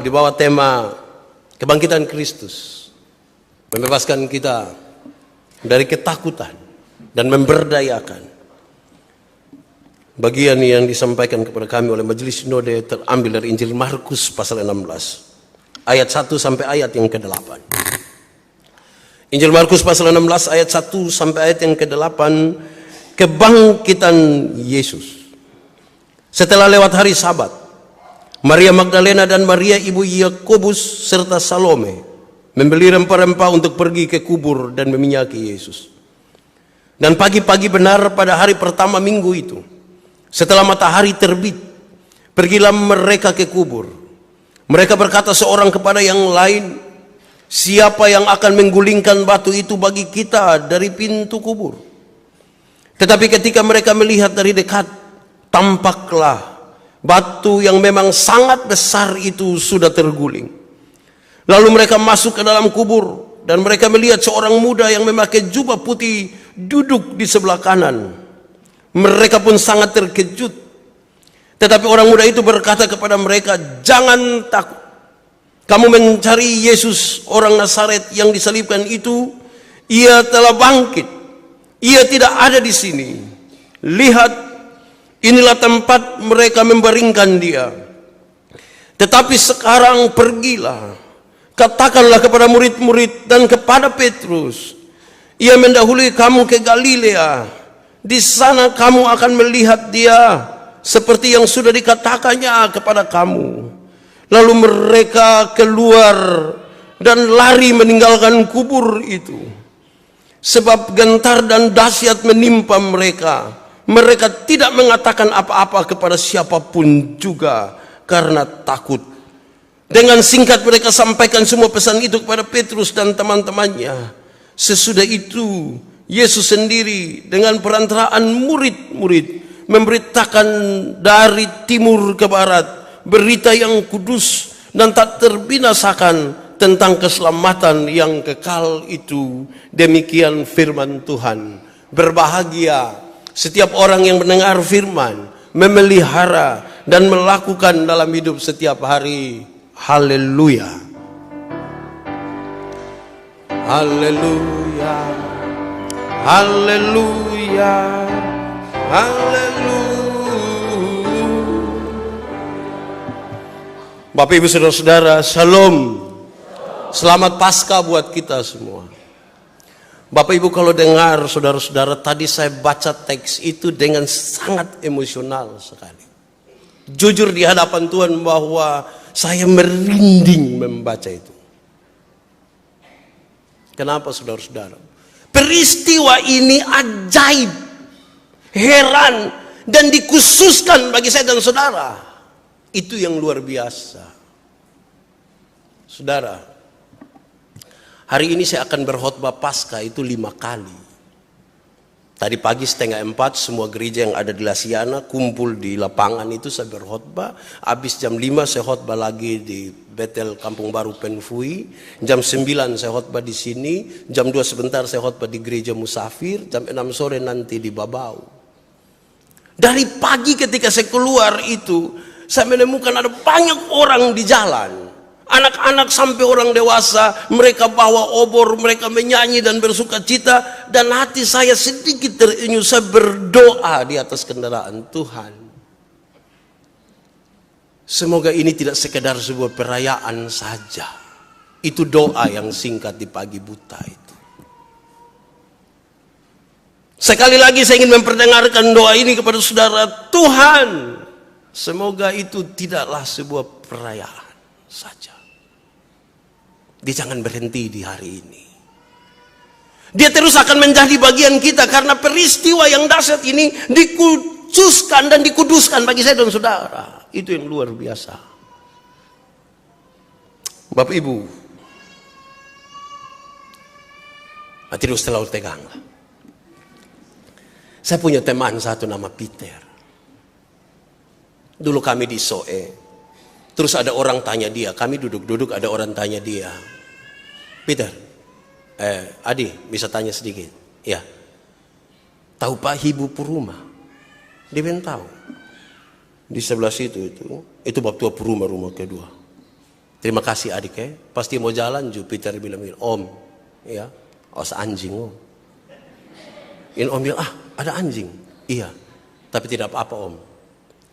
di bawah tema kebangkitan Kristus, membebaskan kita dari ketakutan dan memberdayakan. Bagian yang disampaikan kepada kami oleh Majelis Sinode terambil dari Injil Markus pasal 16 ayat 1 sampai ayat yang ke-8. Injil Markus pasal 16 ayat 1 sampai ayat yang ke-8, kebangkitan Yesus. Setelah lewat hari Sabat, Maria Magdalena dan Maria ibu Yakobus serta Salome membeli rempah-rempah untuk pergi ke kubur dan meminyaki Yesus. Dan pagi-pagi benar pada hari pertama minggu itu, setelah matahari terbit, pergilah mereka ke kubur. Mereka berkata seorang kepada yang lain, "Siapa yang akan menggulingkan batu itu bagi kita dari pintu kubur?" Tetapi ketika mereka melihat dari dekat, tampaklah batu yang memang sangat besar itu sudah terguling. Lalu mereka masuk ke dalam kubur dan mereka melihat seorang muda yang memakai jubah putih duduk di sebelah kanan. Mereka pun sangat terkejut. Tetapi orang muda itu berkata kepada mereka, "Jangan takut. Kamu mencari Yesus orang Nazaret yang disalibkan itu. Ia telah bangkit. Ia tidak ada di sini. Lihat, inilah tempat mereka membaringkan dia. Tetapi sekarang pergilah, katakanlah kepada murid-murid dan kepada Petrus, ia mendahului kamu ke Galilea. Di sana kamu akan melihat dia seperti yang sudah dikatakannya kepada kamu." Lalu mereka keluar dan lari meninggalkan kubur itu. Sebab gentar dan dahsyat menimpa mereka. Mereka tidak mengatakan apa-apa kepada siapapun juga karena takut. Dengan singkat mereka sampaikan semua pesan itu kepada Petrus dan teman-temannya. Sesudah itu Yesus sendiri dengan perantaraan murid-murid memberitakan dari timur ke barat berita yang kudus dan tak terbinasakan tentang keselamatan yang kekal itu. Demikian firman Tuhan. Berbahagia setiap orang yang mendengar firman, memelihara dan melakukan dalam hidup setiap hari. Haleluya. Haleluya. Haleluya. Haleluya. Bapak Ibu Saudara-saudara, Shalom. Selamat Paskah buat kita semua. Bapak Ibu, kalau dengar saudara-saudara, tadi saya baca teks itu dengan sangat emosional sekali. Jujur di hadapan Tuhan bahwa saya merinding membaca itu. Kenapa saudara-saudara? Peristiwa ini ajaib, heran, dan dikhususkan bagi saya dan saudara. Itu yang luar biasa. Saudara, hari ini saya akan berkhotbah Paskah itu 5 kali. Tadi pagi 3:30 semua gereja yang ada di Lasiana kumpul di lapangan itu saya berkhotbah. Habis jam 5 saya khotbah lagi di Betel Kampung Baru Penfui. Jam 9 saya khotbah di sini. Jam 2 sebentar saya khotbah di gereja Musafir. Jam 6 sore nanti di Babau. Dari pagi ketika saya keluar itu, saya menemukan ada banyak orang di jalan. Anak-anak sampai orang dewasa, mereka bawa obor, mereka menyanyi dan bersuka cita. Dan hati saya sedikit terenyuh, saya berdoa di atas kendaraan. Tuhan, semoga ini tidak sekedar sebuah perayaan saja. Itu doa yang singkat di pagi buta itu. Sekali lagi saya ingin memperdengarkan doa ini kepada saudara. Tuhan, semoga itu tidaklah sebuah perayaan saja. Dia jangan berhenti di hari ini. Dia terus akan menjadi bagian kita karena peristiwa yang dahsyat ini dikhususkan dan dikuduskan bagi saya dan saudara. Itu yang luar biasa. Bapak Ibu, hati terus terlalu tegang. Saya punya teman satu nama Peter. Dulu kami di Soe. Terus ada orang tanya dia, kami duduk-duduk ada orang tanya dia, "Peter, Adi bisa tanya sedikit?" "Ya." "Tahu Pak Hibu Puruma?" Dia bilang tahu. Di sebelah situ itu bab tua Puruma rumah kedua. Terima kasih adik ya. Pasti mau jalan, Jupiter bilang, Om, ya, awas anjing Om. Ini Om bilang, ada anjing. Iya, tapi tidak apa-apa Om.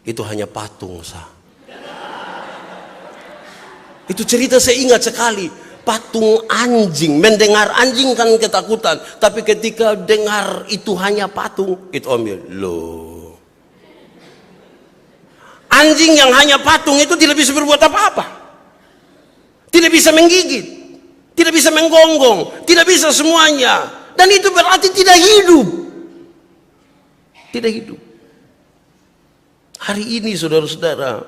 Itu hanya patung sah. Itu cerita saya ingat sekali. Patung anjing, mendengar anjing kan ketakutan. Tapi ketika dengar itu hanya patung, itu Om bilang, loh. Anjing yang hanya patung itu tidak bisa berbuat apa-apa. Tidak bisa menggigit. Tidak bisa menggonggong. Tidak bisa semuanya. Dan itu berarti tidak hidup. Tidak hidup. Hari ini saudara-saudara,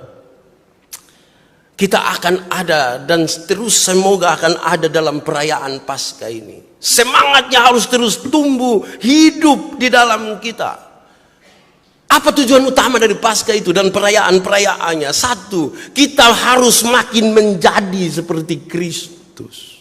kita akan ada dan terus semoga akan ada dalam perayaan Paskah ini. Semangatnya harus terus tumbuh, hidup di dalam kita. Apa tujuan utama dari Paskah itu dan perayaan-perayaannya? Satu, kita harus makin menjadi seperti Kristus.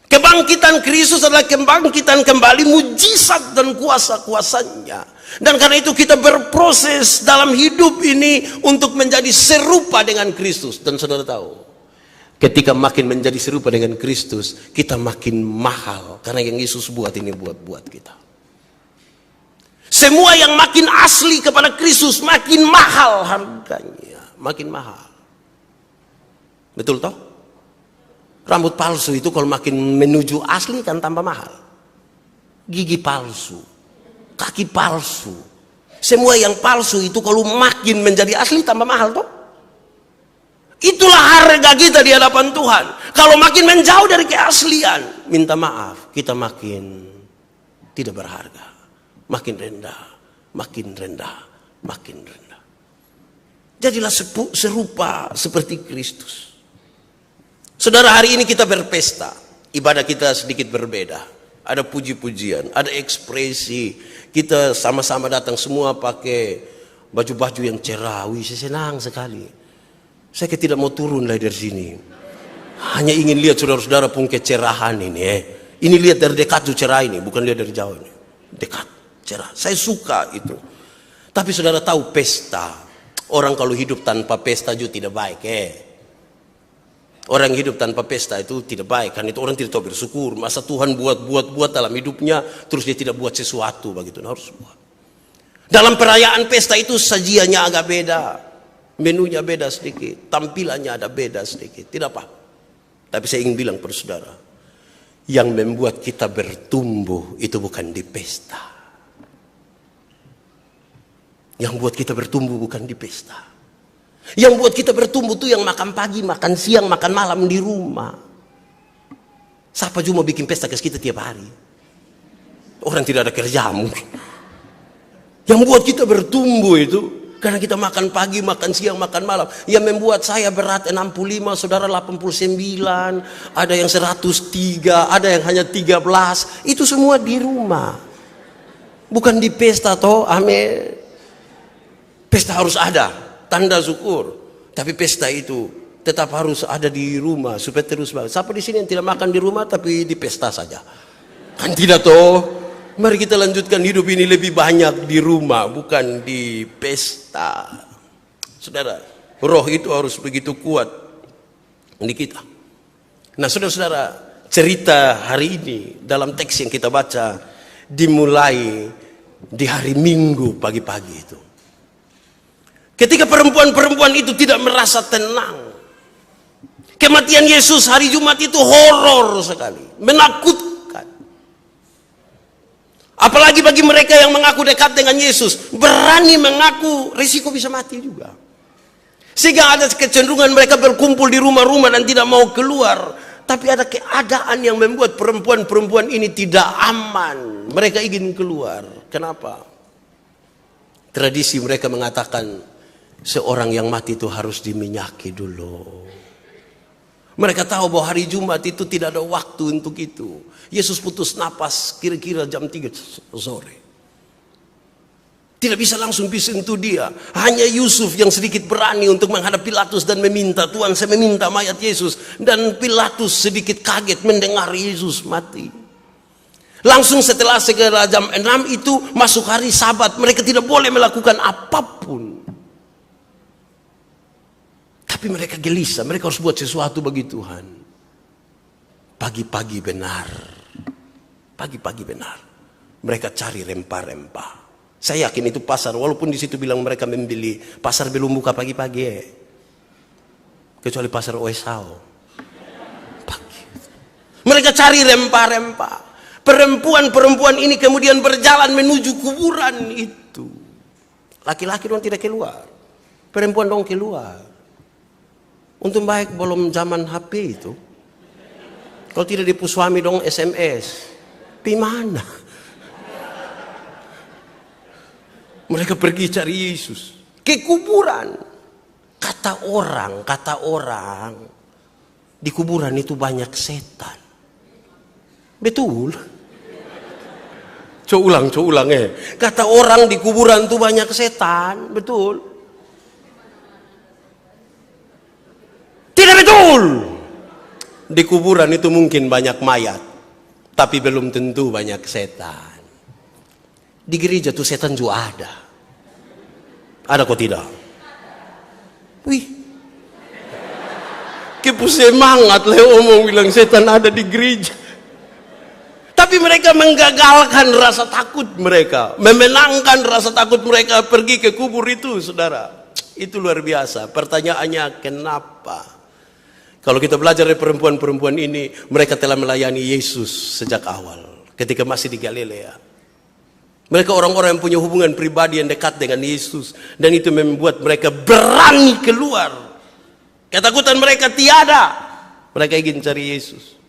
Kebangkitan Kristus adalah kebangkitan kembali mujizat dan kuasa-kuasanya. Dan karena itu kita berproses dalam hidup ini untuk menjadi serupa dengan Kristus. Dan saudara tahu, ketika makin menjadi serupa dengan Kristus, kita makin mahal. Karena yang Yesus buat ini buat kita. Semua yang makin asli kepada Kristus makin mahal harganya. Makin mahal. Betul toh? Rambut palsu itu kalau makin menuju asli kan tambah mahal. Gigi palsu, kaki palsu, semua yang palsu itu kalau makin menjadi asli tambah mahal toh. Itulah harga kita di hadapan Tuhan. Kalau makin menjauh dari keaslian, minta maaf, kita makin tidak berharga, makin rendah, makin rendah, makin rendah. Jadilah serupa seperti Kristus. Saudara, hari ini kita berpesta. Ibadah kita sedikit berbeda. Ada puji-pujian, ada ekspresi. Kita sama-sama datang semua pakai baju-baju yang cerah. Wih, saya senang sekali. Saya tidak mau turun dari sini. Hanya ingin lihat saudara-saudara pun kecerahan ini. Ini lihat dari dekat tuh cerah ini, bukan lihat dari jauh ini. Dekat, cerah. Saya suka itu. Tapi saudara tahu pesta. Orang kalau hidup tanpa pesta juga tidak baik. Orang hidup tanpa pesta itu tidak baik. Karena itu orang tidak tahu bersyukur. Masa Tuhan buat dalam hidupnya, terus dia tidak buat sesuatu begitu. Nah, harus buat. Dalam perayaan pesta itu sajiannya agak beda. Menunya beda sedikit. Tampilannya ada beda sedikit. Tidak apa. Tapi saya ingin bilang pada saudara, yang membuat kita bertumbuh itu bukan di pesta. Yang buat kita bertumbuh bukan di pesta. Yang buat kita bertumbuh tuh yang makan pagi, makan siang, makan malam di rumah. Siapa juga mau bikin pesta ke kita tiap hari? Orang tidak ada kerjaan. Yang buat kita bertumbuh itu karena kita makan pagi, makan siang, makan malam. Yang membuat saya berat 65, saudara 89, ada yang 103, ada yang hanya 13. Itu semua di rumah. Bukan di pesta toh, amin. Pesta harus ada. Tanda syukur, tapi pesta itu tetap harus ada di rumah supaya terus bagus. Siapa di sini yang tidak makan di rumah tapi di pesta saja? Kan tidak toh. Mari kita lanjutkan hidup ini lebih banyak di rumah, bukan di pesta. Saudara, roh itu harus begitu kuat di kita. Nah, saudara-saudara, cerita hari ini dalam teks yang kita baca dimulai di hari Minggu pagi-pagi itu. Ketika perempuan-perempuan itu tidak merasa tenang. Kematian Yesus hari Jumat itu horor sekali. Menakutkan. Apalagi bagi mereka yang mengaku dekat dengan Yesus. Berani mengaku risiko bisa mati juga. Sehingga ada kecenderungan mereka berkumpul di rumah-rumah dan tidak mau keluar. Tapi ada keadaan yang membuat perempuan-perempuan ini tidak aman. Mereka ingin keluar. Kenapa? Tradisi mereka mengatakan seorang yang mati itu harus diminyaki dulu. Mereka tahu bahwa hari Jumat itu tidak ada waktu untuk itu. Yesus putus napas kira-kira jam 3 sore. Tidak bisa langsung disentuh dia. Hanya Yusuf yang sedikit berani untuk menghadap Pilatus dan meminta, Tuhan saya meminta mayat Yesus. Dan Pilatus sedikit kaget mendengar Yesus mati. Langsung setelah jam 6 itu masuk hari Sabat. Mereka tidak boleh melakukan apapun. Tapi Tapi mereka gelisah, mereka harus buat sesuatu bagi Tuhan. Pagi-pagi benar. Pagi-pagi benar. Mereka cari rempah-rempah. Saya yakin itu pasar, walaupun di situ bilang mereka membeli, pasar belum buka pagi-pagi. Kecuali pasar Oesau. Pagi. Mereka cari rempah-rempah. Perempuan-perempuan ini kemudian berjalan menuju kuburan itu. Laki-laki dong tidak keluar. Perempuan dong keluar. Untung baik belum zaman HP itu. Kalau tidak dipu suami dong SMS. Gimana? Mereka pergi cari Yesus. Ke kuburan. Kata orang. Di kuburan itu banyak setan. Betul? Coba ulang Kata orang di kuburan itu banyak setan. Betul? Tidak betul. Di kuburan itu mungkin banyak mayat, tapi belum tentu banyak setan. Di gereja tuh setan juga ada. Ada kok tidak? Wih. Kepu semangat Leo omong bilang setan ada di gereja. Tapi mereka menggagalkan rasa takut mereka, memenangkan rasa takut mereka pergi ke kubur itu, saudara. Itu luar biasa. Pertanyaannya kenapa? Kalau kita belajar dari perempuan-perempuan ini, mereka telah melayani Yesus sejak awal, ketika masih di Galilea. Mereka orang-orang yang punya hubungan pribadi yang dekat dengan Yesus, dan itu membuat mereka berani keluar. Ketakutan mereka tiada. Mereka ingin cari Yesus.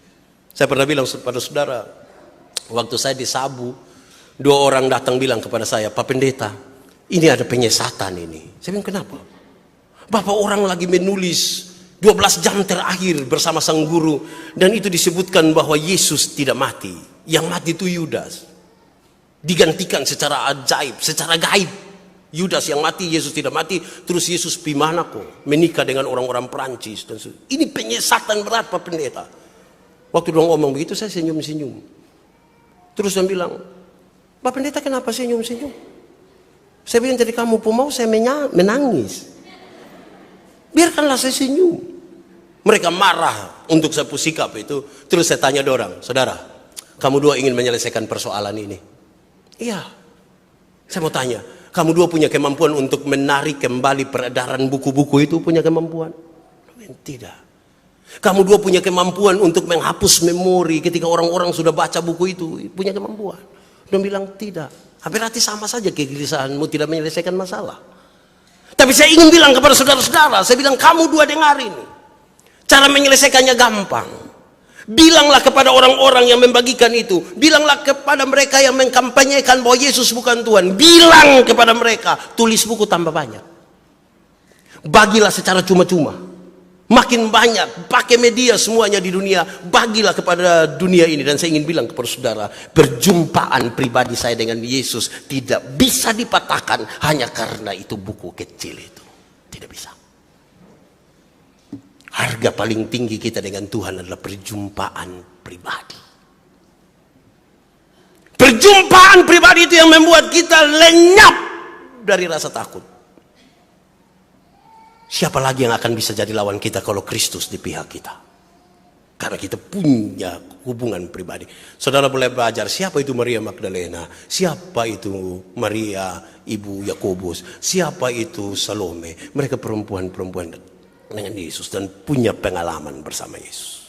Saya pernah bilang kepada saudara, waktu saya di Sabu, 2 orang datang bilang kepada saya, Pak Pendeta, ini ada penyesatan ini. Saya bilang, kenapa? Bapak orang lagi menulis 12 jam terakhir bersama sang guru, dan itu disebutkan bahwa Yesus tidak mati. Yang mati itu Yudas. Digantikan secara ajaib, secara gaib. Yudas yang mati, Yesus tidak mati. Terus Yesus gimana kok menikah dengan orang-orang Perancis dan ini penyesatan berat Pak Pendeta. Waktu dong ngomong begitu saya senyum-senyum. Terus dia bilang, Pak Pendeta kenapa senyum-senyum? Saya bilang, jadi kamu pun mau saya menangis. Biarkanlah saya senyum. Mereka marah untuk saya sikap itu. Terus saya tanya dorang, saudara, kamu dua ingin menyelesaikan persoalan ini? Iya. Saya mau tanya, kamu dua punya kemampuan untuk menarik kembali peredaran buku-buku itu? Punya kemampuan? Tidak. Kamu dua punya kemampuan untuk menghapus memori ketika orang-orang sudah baca buku itu? Punya kemampuan? Dia bilang tidak. Berarti sama saja kegelisahanmu tidak menyelesaikan masalah. Tapi saya ingin bilang kepada saudara-saudara, saya bilang kamu dua dengar ini. Cara menyelesaikannya gampang. Bilanglah kepada orang-orang yang membagikan itu. Bilanglah kepada mereka yang mengkampanyekan bahwa Yesus bukan Tuhan. Bilang kepada mereka, tulis buku tambah banyak. Bagilah secara cuma-cuma. Makin banyak, pakai media semuanya di dunia. Bagilah kepada dunia ini. Dan saya ingin bilang kepada saudara, perjumpaan pribadi saya dengan Yesus tidak bisa dipatahkan hanya karena itu buku kecil itu. Tidak bisa. Harga paling tinggi kita dengan Tuhan adalah perjumpaan pribadi. Perjumpaan pribadi itu yang membuat kita lenyap dari rasa takut. Siapa lagi yang akan bisa jadi lawan kita kalau Kristus di pihak kita? Karena kita punya hubungan pribadi. Saudara boleh belajar siapa itu Maria Magdalena, siapa itu Maria ibu Yakobus, siapa itu Salome. Mereka perempuan-perempuan dengan Yesus dan punya pengalaman bersama Yesus.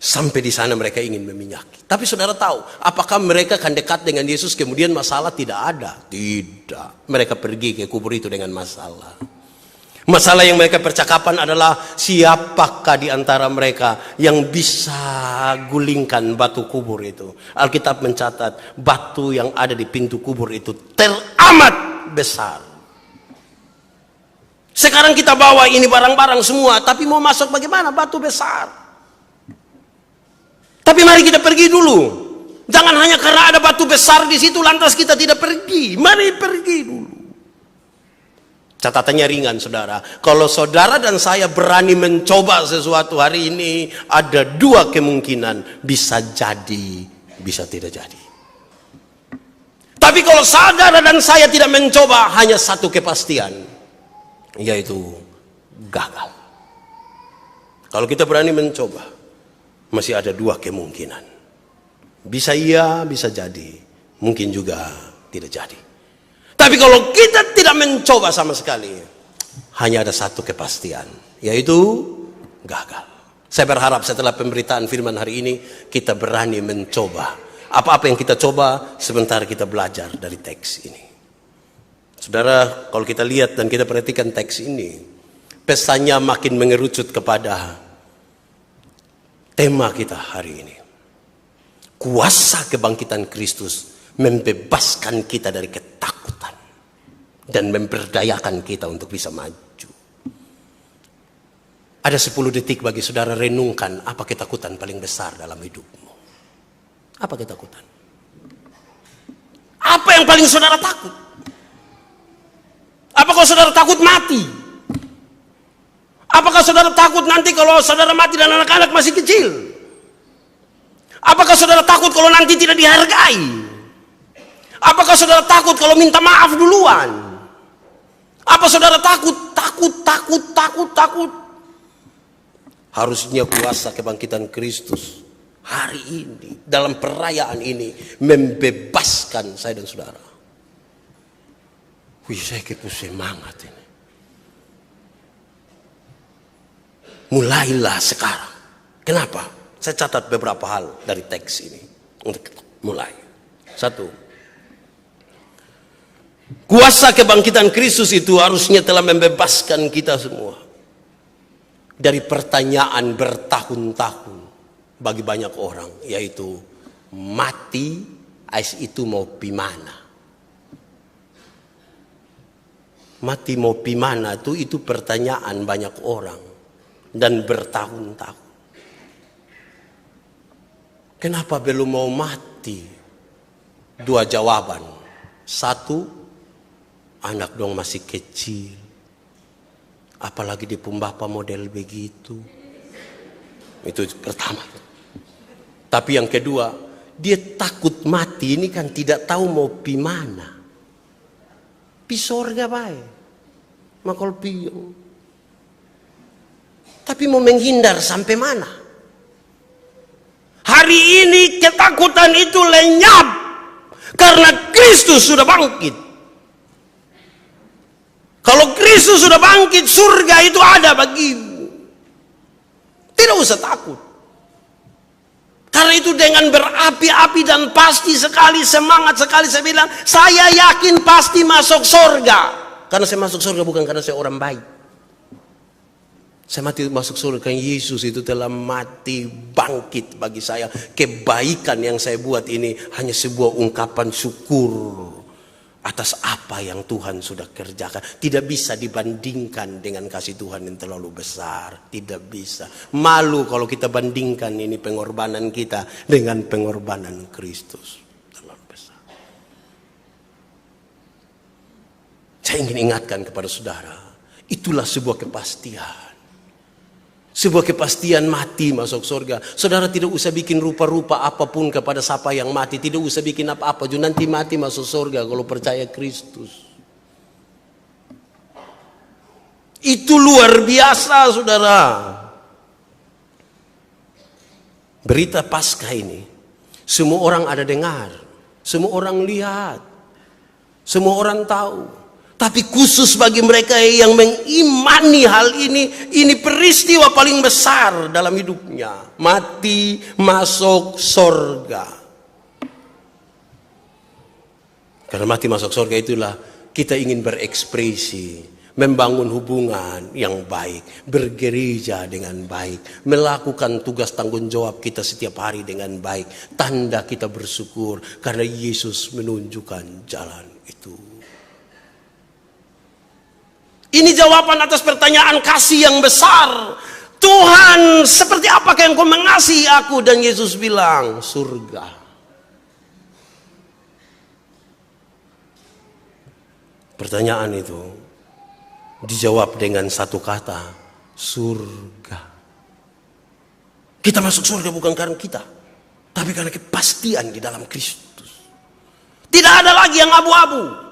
Sampai di sana mereka ingin meminyaki. Tapi saudara tahu, apakah mereka akan dekat dengan Yesus kemudian masalah tidak ada? Tidak. Mereka pergi ke kubur itu dengan masalah. Masalah yang mereka percakapan adalah siapakah di antara mereka yang bisa gulingkan batu kubur itu. Alkitab mencatat batu yang ada di pintu kubur itu teramat besar. Sekarang kita bawa ini barang-barang semua, tapi mau masuk bagaimana? Batu besar. Tapi mari kita pergi dulu. Jangan hanya karena ada batu besar di situ lantas kita tidak pergi. Mari pergi dulu. Catatannya ringan saudara. Kalau saudara dan saya berani mencoba sesuatu hari ini, ada 2 kemungkinan. Bisa jadi, bisa tidak jadi. Tapi kalau saudara dan saya tidak mencoba, hanya satu kepastian. yaitu gagal. Kalau kita berani mencoba, masih ada dua kemungkinan. Bisa iya, bisa jadi. Mungkin juga tidak jadi. Tapi kalau kita tidak mencoba sama sekali, hanya ada satu kepastian, yaitu gagal. Saya berharap setelah pemberitaan firman hari ini, kita berani mencoba. Apa-apa yang kita coba, sebentar kita belajar dari teks ini. Saudara, kalau kita lihat dan kita perhatikan teks ini, pesannya makin mengerucut kepada tema kita hari ini. Kuasa kebangkitan Kristus membebaskan kita dari ketakutan dan memberdayakan kita untuk bisa maju. Ada 10 detik bagi saudara renungkan apa ketakutan paling besar dalam hidupmu. Apa ketakutan? Apa yang paling saudara takut? Apakah saudara takut mati? Apakah saudara takut nanti kalau saudara mati dan anak-anak masih kecil? Apakah saudara takut kalau nanti tidak dihargai? Apakah saudara takut kalau minta maaf duluan? Apa saudara takut? Harusnya kuasa kebangkitan Kristus hari ini, dalam perayaan ini, membebaskan saya dan saudara. Wih, saya kepo semangat ini. Mulailah sekarang. Kenapa? Saya catat beberapa hal dari teks ini untuk mulai. 1. Kuasa kebangkitan Kristus itu harusnya telah membebaskan kita semua dari pertanyaan bertahun-tahun bagi banyak orang, yaitu mati ais itu mau pimana. Mati mau pimana itu pertanyaan banyak orang dan bertahun-tahun. Kenapa belum mau mati? 2 jawaban. 1, anak dong masih kecil. Apalagi di pembapa model begitu. Itu pertama. Tapi yang kedua, dia takut mati ini kan tidak tahu mau pi mana. Pi sorga bae. Makol piong. Tapi mau menghindar sampai mana? Hari ini ketakutan itu lenyap karena Kristus sudah bangkit. Kalau Kristus sudah bangkit, surga itu ada bagimu. Tidak usah takut. Karena itu dengan berapi-api dan pasti sekali, semangat sekali saya bilang, saya yakin pasti masuk surga. Karena saya masuk surga bukan karena saya orang baik. Saya mati masuk surga karena Yesus itu telah mati bangkit bagi saya. Kebaikan yang saya buat ini hanya sebuah ungkapan syukur atas apa yang Tuhan sudah kerjakan. Tidak bisa dibandingkan dengan kasih Tuhan yang terlalu besar. Tidak bisa. Malu kalau kita bandingkan ini pengorbanan kita dengan pengorbanan Kristus. Terlalu besar. Saya ingin ingatkan kepada saudara. Itulah sebuah kepastian. Sebuah kepastian mati masuk surga. Saudara tidak usah bikin rupa-rupa apapun kepada siapa yang mati. Tidak usah bikin apa-apa. Nanti mati masuk surga kalau percaya Kristus. Itu luar biasa saudara. Berita Paskah ini. Semua orang ada dengar. Semua orang lihat. Semua orang tahu. Tapi khusus bagi mereka yang mengimani hal ini peristiwa paling besar dalam hidupnya. Mati masuk surga. Karena mati masuk surga itulah kita ingin berekspresi, membangun hubungan yang baik, bergereja dengan baik, melakukan tugas tanggung jawab kita setiap hari dengan baik. Tanda kita bersyukur karena Yesus menunjukkan jalan itu. Ini jawaban atas pertanyaan kasih yang besar. Tuhan, seperti apakah Engkau mengasihi aku? Dan Yesus bilang, surga. Pertanyaan itu dijawab dengan satu kata, surga. Kita masuk surga bukan karena kita, tapi karena kepastian di dalam Kristus. Tidak ada lagi yang abu-abu.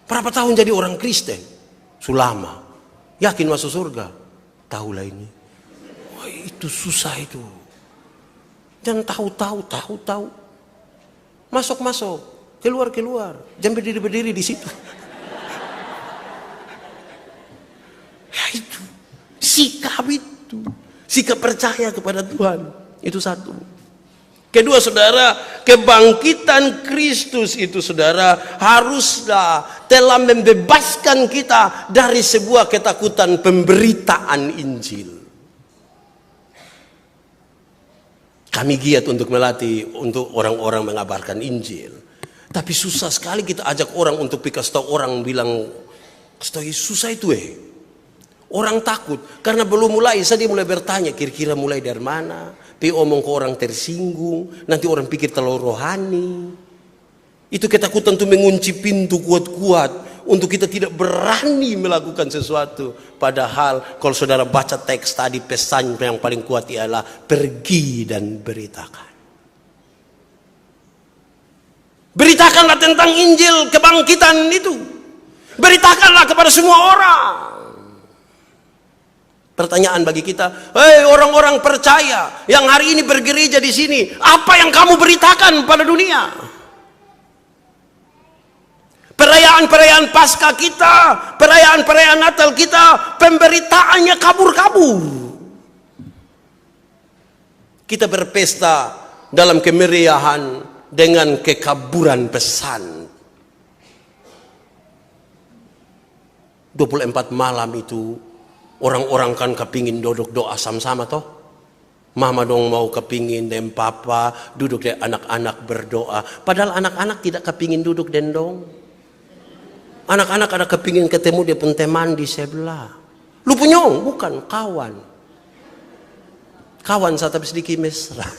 Berapa tahun jadi orang Kristen? Sulama. Yakin masuk surga? Tahulah ini. Wah, itu susah itu. Jangan tahu. Masuk. Keluar. Jangan berdiri di situ. Ya itu. Sikap percaya kepada Tuhan. Itu satu. Kedua saudara, kebangkitan Kristus itu saudara haruslah telah membebaskan kita dari sebuah ketakutan pemberitaan Injil. Kami giat untuk melatih untuk orang-orang mengabarkan Injil. Tapi susah sekali kita ajak orang untuk kasih tahu orang bilang, susah itu Orang takut karena belum mulai, dia mulai bertanya kira-kira mulai dari mana. Omong ke orang tersinggung, nanti orang pikir terlalu rohani. Itu ketakutan untuk mengunci pintu kuat-kuat untuk kita tidak berani melakukan sesuatu. Padahal kalau saudara baca teks tadi, pesan yang paling kuat ialah pergi dan beritakan. Beritakanlah tentang Injil kebangkitan itu. Beritakanlah kepada semua orang. Pertanyaan bagi kita, hei orang-orang percaya yang hari ini bergereja di sini, apa yang kamu beritakan pada dunia? Perayaan-perayaan Paskah kita, perayaan-perayaan Natal kita, pemberitaannya kabur-kabur. Kita berpesta dalam kemeriahan dengan kekaburan pesan. 24 malam itu orang-orang kan kepingin duduk doa sama-sama toh. Mama dong mau kepingin dan papa duduk dan anak-anak berdoa. Padahal anak-anak tidak kepingin duduk dan dong. Anak-anak ada kepingin ketemu dia pun teman di sebelah. Lu punyong bukan kawan. Kawan saya tapi sedikit mesra.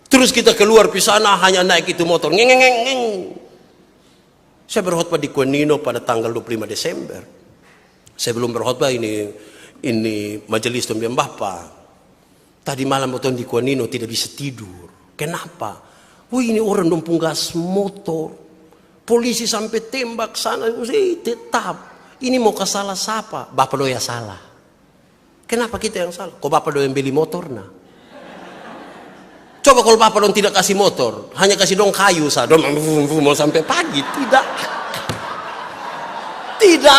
Terus kita keluar di sana hanya naik itu motor. Ngeng. Saya berkhotbah di Kuanino pada tanggal 25 Desember. Saya belum berkhotbah ini majelis Tuhan Bapa. Tadi malam waktu di Kuanino tidak bisa tidur. Kenapa? Ini orang dong gas motor. Polisi sampai tembak sana. Tetap. Ini mau ke salah siapa? Bapak do ya salah. Kenapa kita yang salah? Kok Bapak do yang beli motor nah? Coba kalau Bapak dong tidak kasih motor, hanya kasih dong kayu saja, mau sampai pagi, tidak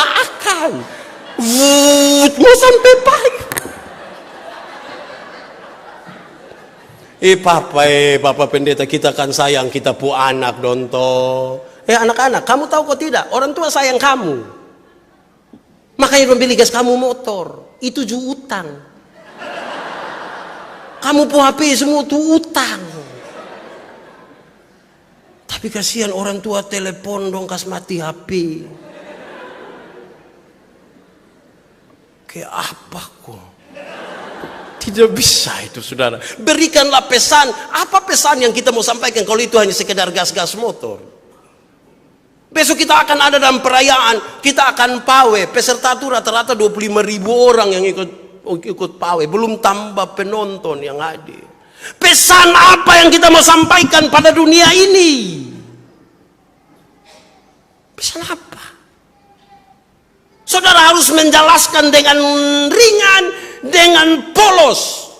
akan, mau sampai pagi. Bapak pendeta kita kan sayang kita pu anak donto. Anak-anak, kamu tahu kok tidak? Orang tua sayang kamu, makanya membeli gas kamu motor, itu juga utang. Kamu pu HP semua tuh utang. Tapi kasihan orang tua telepon dong kas mati HP. Kayak apa kok? Tidak bisa itu saudara. Berikanlah pesan. Apa pesan yang kita mau sampaikan kalau itu hanya sekedar gas-gas motor? Besok kita akan ada dalam perayaan. Kita akan pawe. Peserta itu rata-rata 25.000 orang yang ikut pawe, belum tambah penonton yang hadir. Pesan apa yang kita mau sampaikan pada dunia ini? Pesan apa? Saudara harus menjelaskan dengan ringan, dengan polos.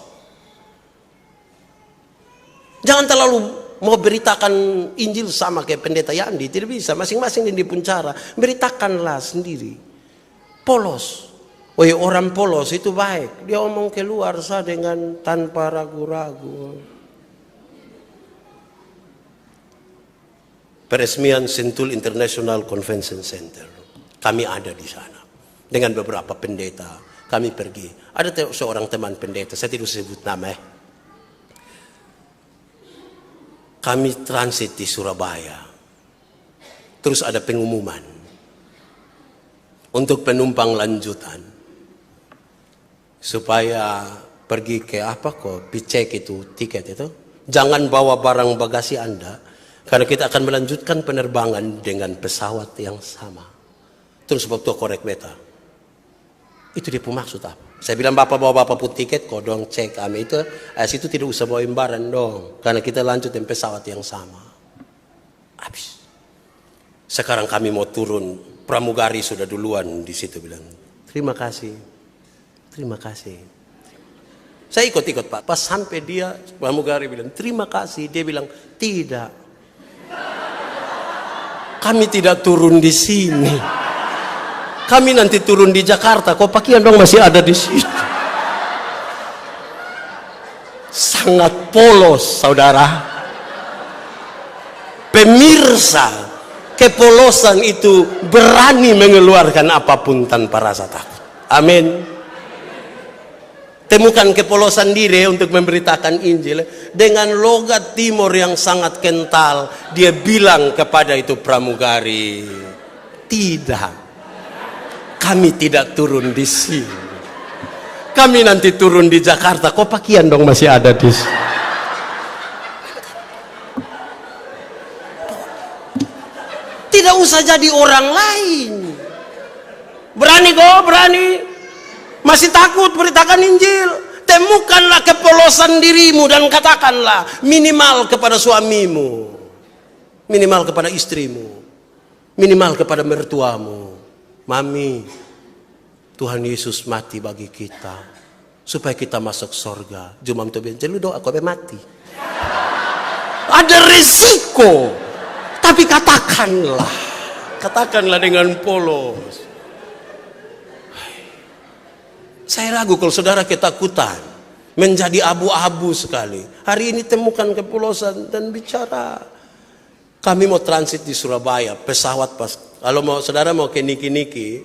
Jangan terlalu mau beritakan Injil sama kayak pendeta Yandi, tidak bisa. Masing-masing yang dipuncara, beritakanlah sendiri. Polos. Orang polos itu baik. Dia omong keluar sah dengan tanpa ragu-ragu. Peresmian Sentul International Convention Center. Kami ada di sana. Dengan beberapa pendeta. Kami pergi. Ada seorang teman pendeta. Saya tidak sebut nama. Kami transit di Surabaya. Terus ada pengumuman. Untuk penumpang lanjutan. Supaya pergi ke dicek itu tiket itu. Jangan bawa barang bagasi Anda. Karena kita akan melanjutkan penerbangan dengan pesawat yang sama. Terus waktu korek beta. Itu dia maksud apa? Saya bilang Bapak bawa Bapak pun tiket kok dong cek kami itu. Situ tidak usah bawa barang dong. Karena kita lanjut dengan pesawat yang sama. Habis. Sekarang kami mau turun. Pramugari sudah duluan di situ bilang, terima kasih. Terima kasih. Saya ikut-ikut Pak. Pas sampai dia, pramugari bilang, terima kasih. Dia bilang, tidak. Kami tidak turun di sini. Kami nanti turun di Jakarta. Kok pakaian dong masih ada di situ. Sangat polos, saudara. Pemirsa, kepolosan itu berani mengeluarkan apapun tanpa rasa takut. Amin. Temukan kepolosan diri untuk memberitakan Injil dengan logat timur yang sangat kental. Dia bilang kepada itu pramugari, tidak, kami tidak turun di sini. Kami nanti turun di Jakarta. Kok pakaian dong masih ada di sini? Tidak usah jadi orang lain. Berani kok, berani. Masih takut beritakan Injil. Temukanlah kepolosan dirimu dan katakanlah minimal kepada suamimu, minimal kepada istrimu, minimal kepada mertuamu. Mami, Tuhan Yesus mati bagi kita supaya kita masuk surga. Jumam tu bilang, "Jelu doa kau mati." Ada risiko, tapi katakanlah dengan polos. Saya ragu kalau saudara ketakutan, menjadi abu-abu sekali. Hari ini temukan kepolosan dan bicara. Kami mau transit di Surabaya, pesawat pas. Kalau mau saudara mau ke Niki-Niki,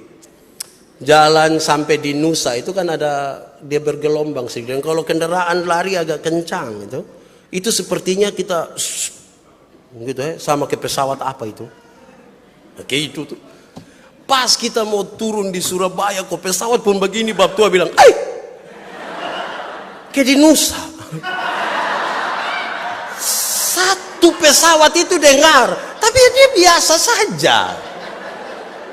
jalan sampai di Nusa itu kan ada dia bergelombang sih. Dan kalau kendaraan lari agak kencang itu sepertinya kita gitu sama ke pesawat apa itu. Oke itu tuh. Pas kita mau turun di Surabaya, kok pesawat pun begini, bab tua bilang, "Ai, kayak di Nusa." Satu pesawat itu dengar, tapi dia biasa saja.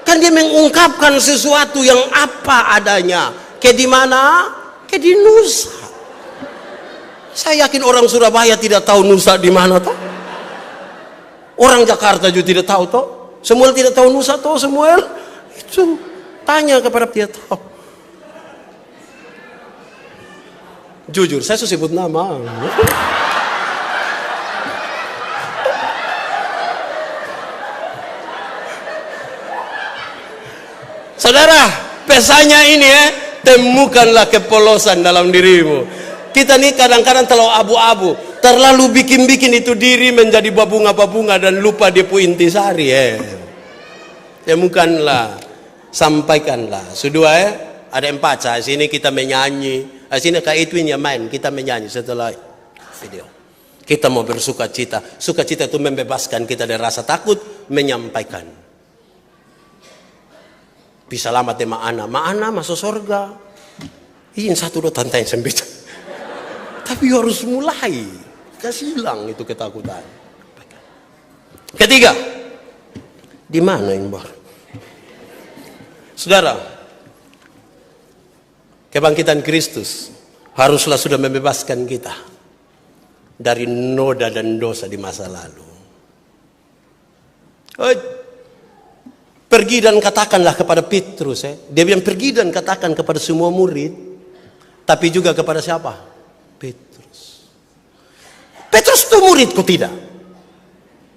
Kan dia mengungkapkan sesuatu yang apa adanya. Kayak di mana? Kayak di Nusa. Saya yakin orang Surabaya tidak tahu Nusa di mana toh. Orang Jakarta juga tidak tahu toh. Samuel tidak tahu Nusa toh, Samuel. Itu tanya kepada dia tahu. Jujur, saya sudah sebut nama. Saudara, pesannya ini temukanlah kepolosan dalam dirimu. Kita nih kadang-kadang terlalu abu-abu, terlalu bikin-bikin itu diri menjadi babunga-babunga dan lupa dia pu intisari. Temukanlah. Sampaikanlah. Sudah ada 4 saat sini kita menyanyi. Sini Kak Edwin yang main, kita menyanyi setelah video. Kita mau bersuka cita. Sukacita itu membebaskan kita dari rasa takut, menyampaikan. Bisa lama tema Ma'ana masuk surga. Ini 1 2 tantai 9. Tapi harus mulai. Kasih hilang itu ketakutan. Ketiga, di mana yang baru? Saudara, kebangkitan Kristus haruslah sudah membebaskan kita dari noda dan dosa di masa lalu. Pergi dan katakanlah kepada Petrus. Dia bilang pergi dan katakan kepada semua murid. Tapi juga kepada siapa? Petrus. Petrus itu muridku tidak.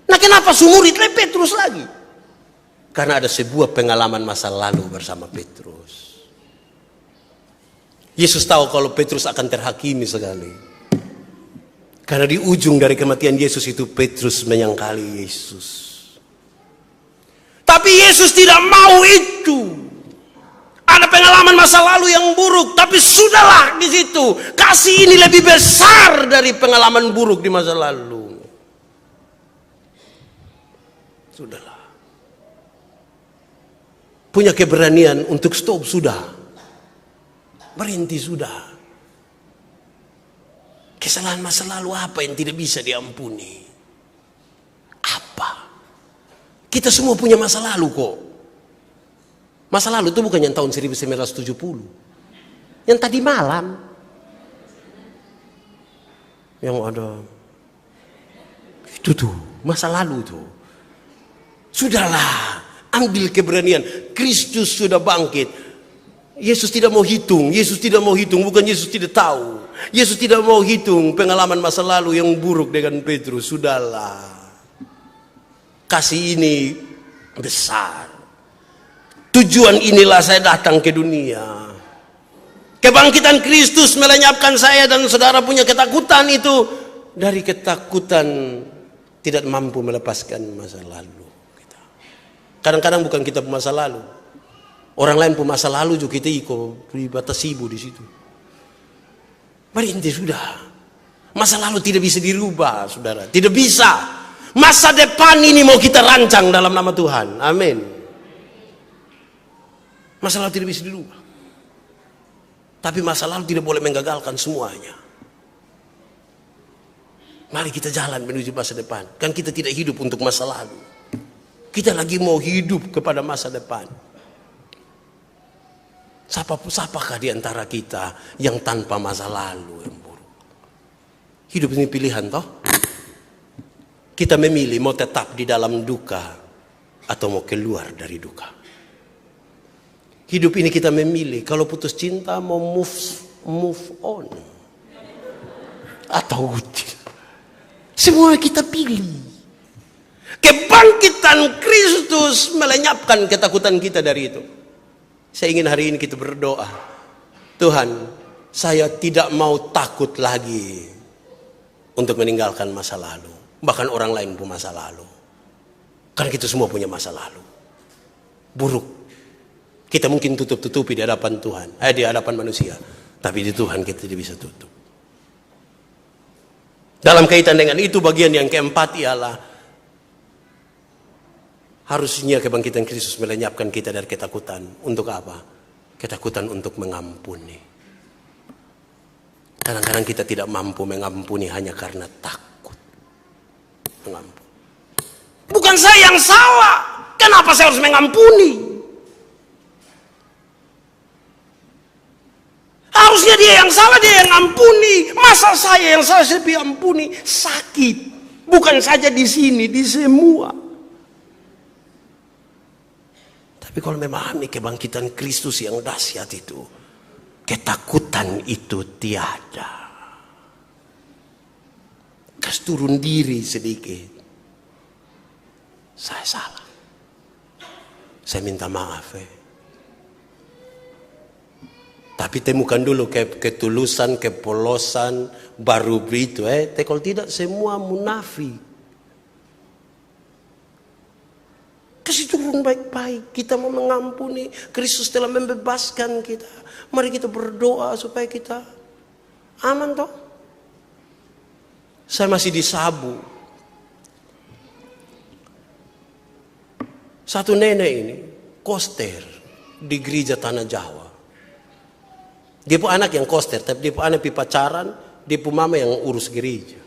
Nah kenapa su murid Petrus lagi? Karena ada sebuah pengalaman masa lalu bersama Petrus. Yesus tahu kalau Petrus akan terhakimi sekali. Karena di ujung dari kematian Yesus itu Petrus menyangkali Yesus. Tapi Yesus tidak mau itu. Ada pengalaman masa lalu yang buruk, tapi sudahlah di situ. Kasih ini lebih besar dari pengalaman buruk di masa lalu. Sudahlah. Punya keberanian untuk stop sudah. Berhenti sudah. Kesalahan masa lalu apa yang tidak bisa diampuni? Apa? Kita semua punya masa lalu kok. Masa lalu itu bukan yang tahun 1970. Yang tadi malam. Yang ada. Itu tuh, masa lalu tuh. Sudahlah, ambil keberanian. Kristus sudah bangkit. Yesus tidak mau hitung. Yesus tidak mau hitung. Bukan Yesus tidak tahu. Yesus tidak mau hitung pengalaman masa lalu yang buruk dengan Petrus. Sudahlah. Kasih ini besar. Tujuan inilah saya datang ke dunia. Kebangkitan Kristus melenyapkan saya dan saudara punya ketakutan itu. Dari ketakutan tidak mampu melepaskan masa lalu. Kadang-kadang bukan kita masa lalu. Orang lain pun masa lalu juga kita ikut batas ibu di situ. Berhenti sudah. Masa lalu tidak bisa dirubah, saudara. Tidak bisa. Masa depan ini mau kita rancang dalam nama Tuhan. Amin. Masa lalu tidak bisa dirubah. Tapi masa lalu tidak boleh menggagalkan semuanya. Mari kita jalan menuju masa depan. Kan kita tidak hidup untuk masa lalu. Kita lagi mau hidup kepada masa depan. Siapakah di antara kita yang tanpa masa lalu yang buruk? Hidup ini pilihan toh. Kita memilih mau tetap di dalam duka atau mau keluar dari duka. Hidup ini kita memilih kalau putus cinta mau move on atau tidak. Semua kita pilih. Kebangkitan Kristus melenyapkan ketakutan kita dari itu. Saya ingin hari ini kita berdoa. Tuhan, saya tidak mau takut lagi untuk meninggalkan masa lalu. Bahkan orang lain pun masa lalu. Karena kita semua punya masa lalu. Buruk. Kita mungkin tutup-tutupi di hadapan Tuhan. Di hadapan manusia. Tapi di Tuhan kita tidak bisa tutup. Dalam kaitan dengan itu bagian yang keempat ialah harusnya kebangkitan Kristus melenyapkan kita dari ketakutan. Untuk apa? Ketakutan untuk mengampuni. Kadang-kadang kita tidak mampu mengampuni hanya karena takut. Mengampuni. Bukan saya yang salah. Kenapa saya harus mengampuni? Harusnya dia yang salah, dia yang ampuni. Masa saya yang salah, saya ampuni? Sakit. Bukan saja di sini, di semua. Tapi kalau memahami kebangkitan Kristus yang dahsyat itu, ketakutan itu tiada. Kas turun diri sedikit. Saya salah. Saya minta maaf. Tapi temukan dulu ketulusan, kepolosan, baru begitu. Kalau tidak semua munafik. Kasih turun baik-baik. Kita mau mengampuni. Kristus telah membebaskan kita. Mari kita berdoa supaya kita aman toh. Saya masih disabu. Satu nenek ini koster di gereja Tanah Jawa. Dia pun anak yang koster, tapi dia pun anak pacaran, dia pun mama yang urus gereja.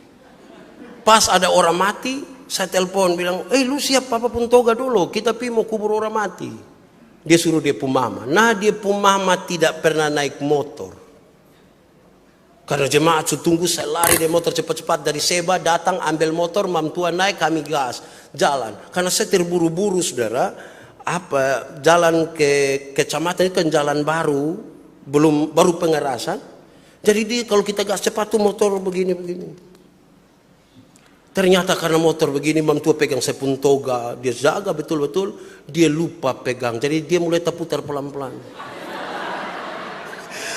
Pas ada orang mati, saya telepon bilang, lu siap papa pun toga dulu, kita pi mau kubur orang mati. Dia suruh dia pun mama. Nah dia pun mama tidak pernah naik motor. Karena jemaat tunggu, saya lari dari motor cepat-cepat dari Seba, datang ambil motor, mam tua naik, kami gas, jalan. Karena saya terburu-buru saudara, jalan ke kecamatan itu kan jalan baru, baru pengerasan. Jadi dia kalau kita gas cepat tuh motor begini-begini. Ternyata karena motor begini, mam tua pegang sepun toga, dia jaga betul-betul, dia lupa pegang. Jadi dia mulai terputar pelan-pelan.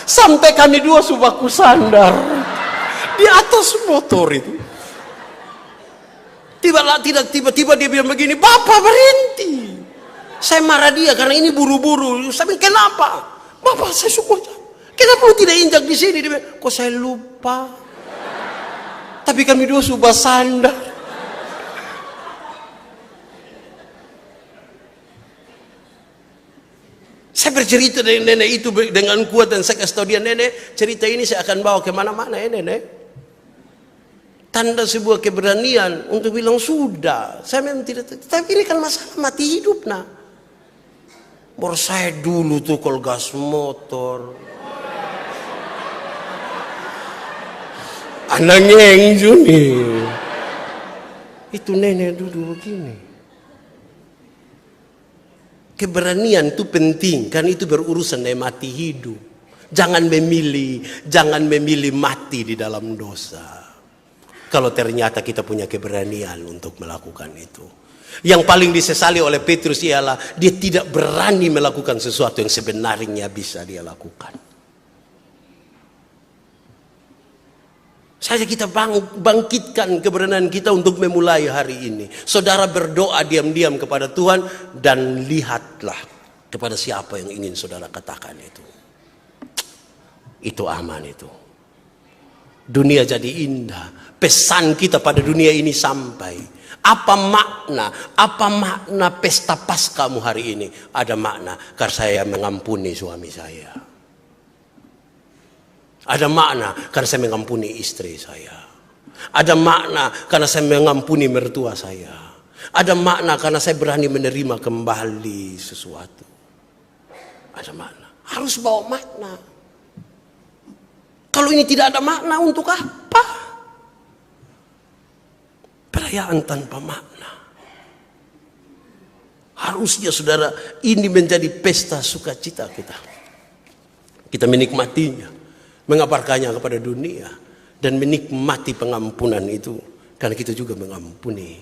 Sampai kami dua subaku sandar di atas motor itu. Tiba-tiba dia bilang begini, Bapak berhenti. Saya marah dia karena ini buru-buru. Saya bilang, kenapa? Bapak saya suka. Kenapa lu tidak injak di sini? Dia bilang, kok saya lupa. Tapi kami dua subah sandar. Saya bercerita dengan nenek itu dengan kuat dan saya kasih tahu dia, nenek, cerita ini saya akan bawa kemana-mana ya nenek. Tanda sebuah keberanian untuk bilang sudah. Saya memang tidak, tapi ini kan masalah mati hidup nah. Baru saya dulu tuh kalau gas motor. Anak ngeng nih. Itu nenek duduk begini. Keberanian itu penting, karena itu berurusan dengan mati hidup. Jangan memilih mati di dalam dosa. Kalau ternyata kita punya keberanian untuk melakukan itu. Yang paling disesali oleh Petrus ialah dia tidak berani melakukan sesuatu yang sebenarnya bisa dia lakukan. Saja kita bangkitkan keberanian kita untuk memulai hari ini. Saudara berdoa diam-diam kepada Tuhan dan lihatlah kepada siapa yang ingin saudara katakan itu. Itu aman itu. Dunia jadi indah. Pesan kita pada dunia ini sampai. Apa makna pesta Paskahmu hari ini? Ada makna karena saya mengampuni suami saya. Ada makna karena saya mengampuni istri saya. Ada makna karena saya mengampuni mertua saya. Ada makna karena saya berani menerima kembali sesuatu. Ada makna. Harus bawa makna. Kalau ini tidak ada makna, untuk apa? Perayaan tanpa makna. Harusnya saudara, ini menjadi pesta sukacita kita. Kita menikmatinya, mengabarkannya kepada dunia, dan menikmati pengampunan itu. Karena kita juga mengampuni.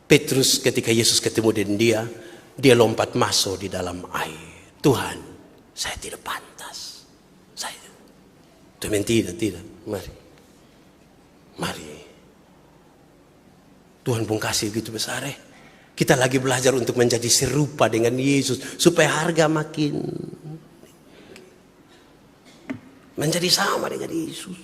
Petrus ketika Yesus ketemu dengan dia lompat masuk di dalam air. Tuhan, saya tidak pantas. Tuhan, tidak. Mari. Tuhan pun kasih begitu besar. Kita lagi belajar untuk menjadi serupa dengan Yesus. Supaya harga makin menjadi sama dengan Yesus.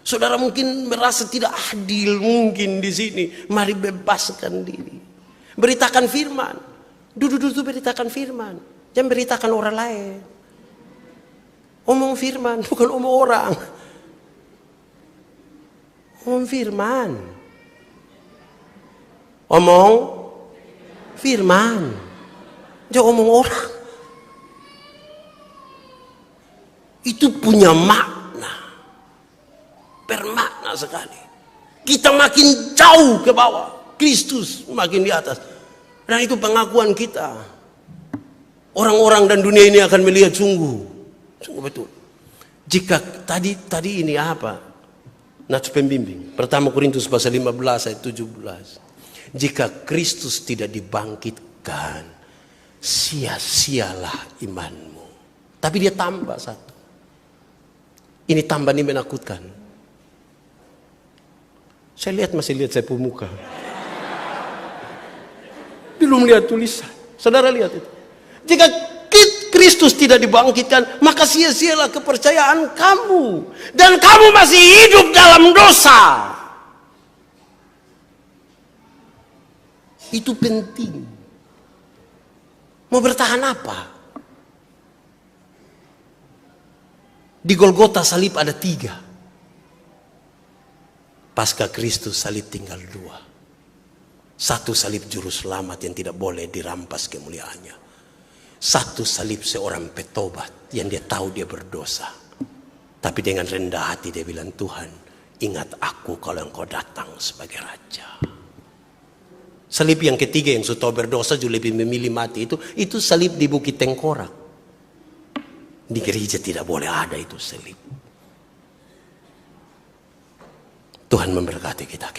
Saudara mungkin merasa tidak adil mungkin di sini. Mari bebaskan diri. Beritakan firman. Duduk beritakan firman. Jangan beritakan orang lain. Omong firman, bukan omong orang. Omong firman. Omong firman. Jangan omong orang. Itu punya makna. Bermakna sekali. Kita makin jauh ke bawah. Kristus makin di atas. Dan itu pengakuan kita. Orang-orang dan dunia ini akan melihat sungguh betul. Jika tadi ini apa? Nats pembimbing. Pertama Korintus pasal 15 ayat 17. Jika Kristus tidak dibangkitkan, sia-sialah imanmu. Tapi dia tambah satu. Ini tambah ini menakutkan. Masih lihat saya pemuka. Belum lihat tulisan. Saudara lihat itu. Jika Kristus tidak dibangkitkan, maka sia-sialah kepercayaan kamu. Dan kamu masih hidup dalam dosa. Itu penting. Mau bertahan apa? Di Golgota salib ada 3. Pasca Kristus salib tinggal 2. Satu salib juru selamat yang tidak boleh dirampas kemuliaannya. Satu salib seorang petobat yang dia tahu dia berdosa. Tapi dengan rendah hati dia bilang, Tuhan, ingat aku kalau engkau datang sebagai raja. Salib yang ketiga yang sudah berdosa juga lebih memilih mati itu salib di Bukit Tengkorak. Di gereja tidak boleh ada itu salib. Tuhan memberkati kita.